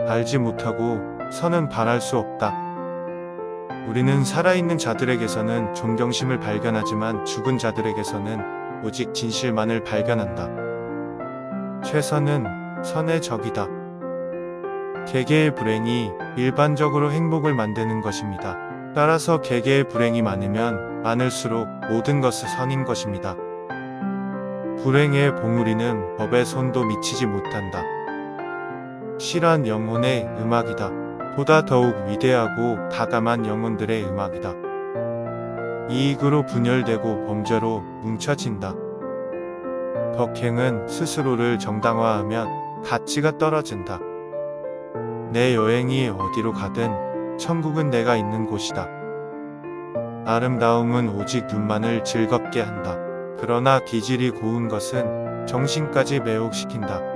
알지 못하고 선은 바랄 수 없다. 우리는 살아있는 자들에게서는 존경심을 발견하지만 죽은 자들에게서는 오직 진실만을 발견한다. 최선은 선의 적이다. 개개의 불행이 일반적으로 행복을 만드는 것입니다. 따라서 개개의 불행이 많으면 많을수록 모든 것은 선인 것입니다. 불행의 봉우리는 법의 손도 미치지 못한다. 실한 영혼의 음악이다. 보다 더욱 위대하고 다감한 영혼들의 음악이다. 이익으로 분열되고 범죄로 뭉쳐진다. 덕행은 스스로를 정당화하면 가치가 떨어진다. 내 여행이 어디로 가든 천국은 내가 있는 곳이다. 아름다움은 오직 눈만을 즐겁게 한다. 그러나 기질이 고운 것은 정신까지 매혹시킨다.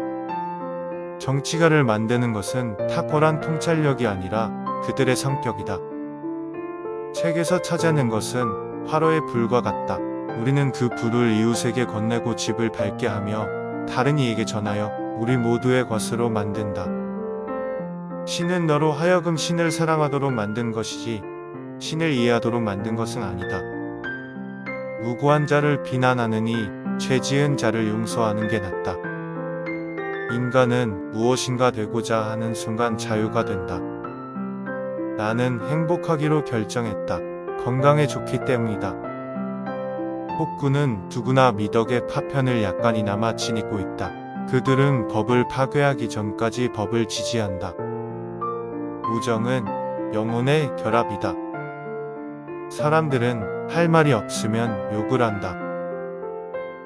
정치가를 만드는 것은 탁월한 통찰력이 아니라 그들의 성격이다. 책에서 찾아낸 것은 화로의 불과 같다. 우리는 그 불을 이웃에게 건네고 집을 밝게 하며 다른 이에게 전하여 우리 모두의 것으로 만든다. 신은 너로 하여금 신을 사랑하도록 만든 것이지 신을 이해하도록 만든 것은 아니다. 무고한 자를 비난하느니 죄 지은 자를 용서하는 게 낫다. 인간은 무엇인가 되고자 하는 순간 자유가 된다. 나는 행복하기로 결정했다. 건강에 좋기 때문이다. 폭군은 누구나 미덕의 파편을 약간이나마 지니고 있다. 그들은 법을 파괴하기 전까지 법을 지지한다. 우정은 영혼의 결합이다. 사람들은 할 말이 없으면 욕을 한다.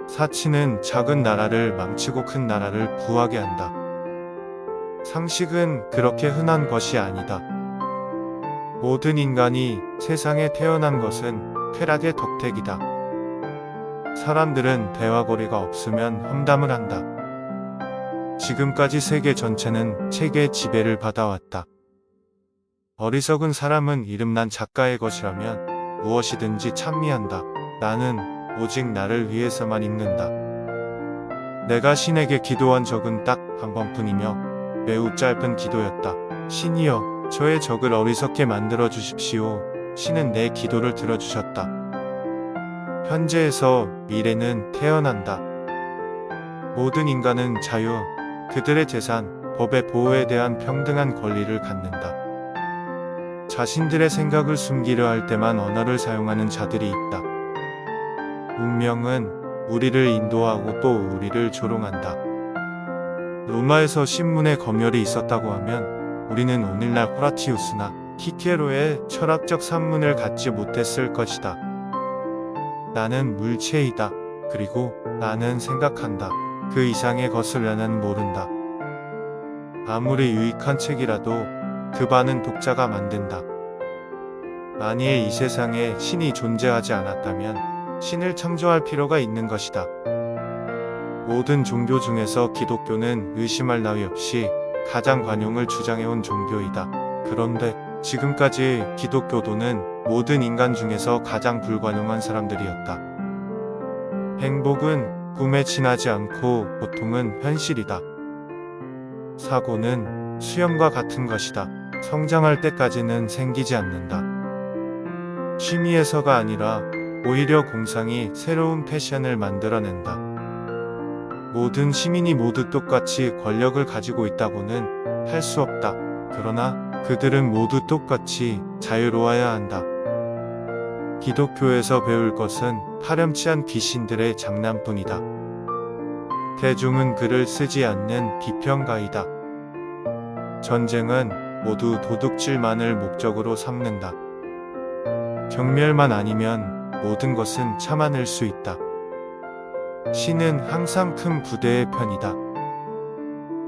사치는 작은 나라를 망치고 큰 나라를 부하게 한다. 상식은 그렇게 흔한 것이 아니다. 모든 인간이 세상에 태어난 것은 쾌락의 덕택이다. 사람들은 대화거리가 없으면 험담을 한다. 지금까지 세계 전체는 책의 지배를 받아왔다. 어리석은 사람은 이름난 작가의 것이라면 무엇이든지 찬미한다. 나는 오직 나를 위해서만 읽는다. 내가 신에게 기도한 적은 딱 한 번뿐이며 매우 짧은 기도였다. 신이여, 저의 적을 어리석게 만들어 주십시오. 신은 내 기도를 들어주셨다. 현재에서 미래는 태어난다. 모든 인간은 자유, 그들의 재산, 법의 보호에 대한 평등한 권리를 갖는다. 자신들의 생각을 숨기려 할 때만 언어를 사용하는 자들이 있다. 운명은 우리를 인도하고 또 우리를 조롱한다. 로마에서 신문에 검열이 있었다고 하면 우리는 오늘날 호라티우스나 키케로의 철학적 산문을 갖지 못했을 것이다. 나는 물체이다. 그리고 나는 생각한다. 그 이상의 것을 나는 모른다. 아무리 유익한 책이라도 그 반은 독자가 만든다. 만일 이 세상에 신이 존재하지 않았다면 신을 창조할 필요가 있는 것이다. 모든 종교 중에서 기독교는 의심할 나위 없이 가장 관용을 주장해온 종교이다. 그런데 지금까지 기독교도는 모든 인간 중에서 가장 불관용한 사람들이었다. 행복은 꿈에 지나지 않고 고통은 현실이다. 사고는 수염과 같은 것이다. 성장할 때까지는 생기지 않는다. 취미에서가 아니라 오히려 공상이 새로운 패션을 만들어낸다. 모든 시민이 모두 똑같이 권력을 가지고 있다고는 할 수 없다. 그러나 그들은 모두 똑같이 자유로워야 한다. 기독교에서 배울 것은 파렴치한 귀신들의 장난뿐이다. 대중은 글을 쓰지 않는 비평가이다. 전쟁은 모두 도둑질만을 목적으로 삼는다. 경멸만 아니면 모든 것은 참아낼 수 있다. 신은 항상 큰 부대의 편이다.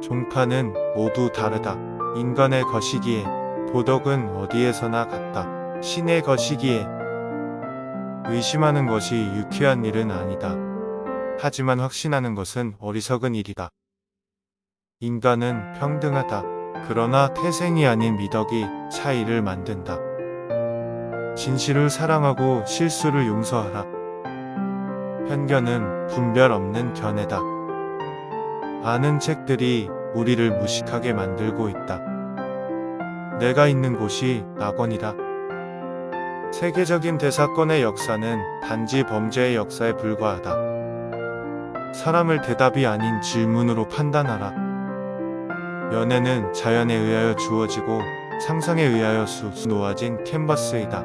종파는 모두 다르다. 인간의 것이기에 도덕은 어디에서나 같다. 신의 것이기에 의심하는 것이 유쾌한 일은 아니다. 하지만 확신하는 것은 어리석은 일이다. 인간은 평등하다. 그러나 태생이 아닌 미덕이 차이를 만든다. 진실을 사랑하고 실수를 용서하라. 편견은 분별 없는 견해다. 많은 책들이 우리를 무식하게 만들고 있다. 내가 있는 곳이 낙원이다. 세계적인 대사건의 역사는 단지 범죄의 역사에 불과하다. 사람을 대답이 아닌 질문으로 판단하라. 연애는 자연에 의하여 주어지고 상상에 의하여 놓아진 캔버스이다.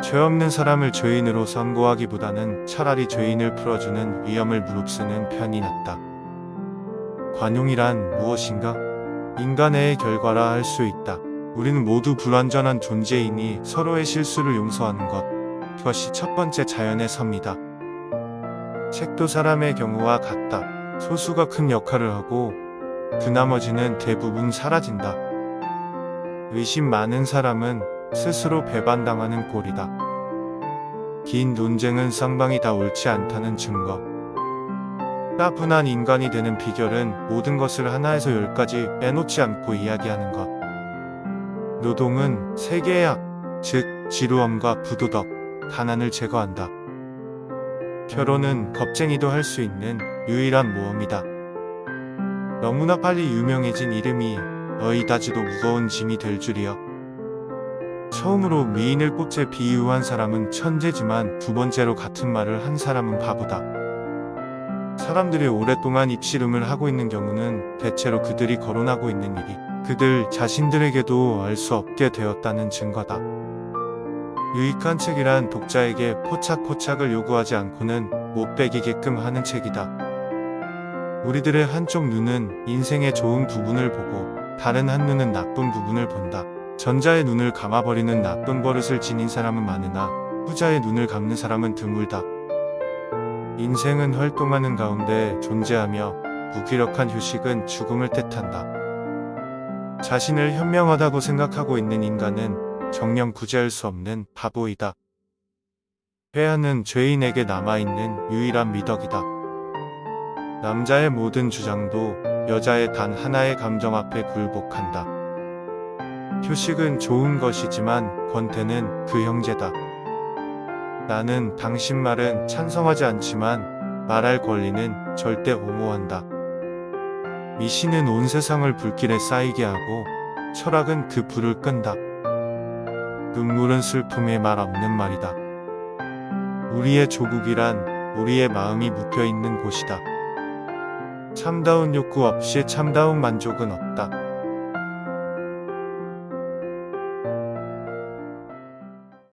죄 없는 사람을 죄인으로 선고하기보다는 차라리 죄인을 풀어주는 위험을 무릅쓰는 편이 낫다. 관용이란 무엇인가? 인간의 결과라 할 수 있다. 우리는 모두 불완전한 존재이니 서로의 실수를 용서하는 것. 그것이 첫 번째 자연의 섭니다. 책도 사람의 경우와 같다. 소수가 큰 역할을 하고 그 나머지는 대부분 사라진다. 의심 많은 사람은 스스로 배반당하는 꼴이다. 긴 논쟁은 쌍방이 다 옳지 않다는 증거. 따분한 인간이 되는 비결은 모든 것을 하나에서 열까지 빼놓지 않고 이야기하는 것. 노동은 세계의 악, 즉 지루함과 부도덕, 가난을 제거한다. 결혼은 겁쟁이도 할 수 있는 유일한 모험이다. 너무나 빨리 유명해진 이름이 너희다지도 무거운 짐이 될 줄이여. 처음으로 미인을 꽃에 비유한 사람은 천재지만 두 번째로 같은 말을 한 사람은 바보다. 사람들이 오랫동안 입씨름을 하고 있는 경우는 대체로 그들이 거론하고 있는 일이 그들 자신들에게도 알 수 없게 되었다는 증거다. 유익한 책이란 독자에게 포착포착을 요구하지 않고는 못 빼기게끔 하는 책이다. 우리들의 한쪽 눈은 인생의 좋은 부분을 보고 다른 한 눈은 나쁜 부분을 본다. 전자의 눈을 감아버리는 나쁜 버릇을 지닌 사람은 많으나 후자의 눈을 감는 사람은 드물다. 인생은 활동하는 가운데 존재하며 무기력한 휴식은 죽음을 뜻한다. 자신을 현명하다고 생각하고 있는 인간은 정녕 구제할 수 없는 바보이다. 회한은 죄인에게 남아있는 유일한 미덕이다. 남자의 모든 주장도 여자의 단 하나의 감정 앞에 굴복한다. 휴식은 좋은 것이지만 권태는 그 형제다. 나는 당신 말은 찬성하지 않지만 말할 권리는 절대 옹호한다. 미신은 온 세상을 불길에 쌓이게 하고 철학은 그 불을 끈다. 눈물은 슬픔의 말 없는 말이다. 우리의 조국이란 우리의 마음이 묵혀있는 곳이다. 참다운 욕구 없이 참다운 만족은 없다.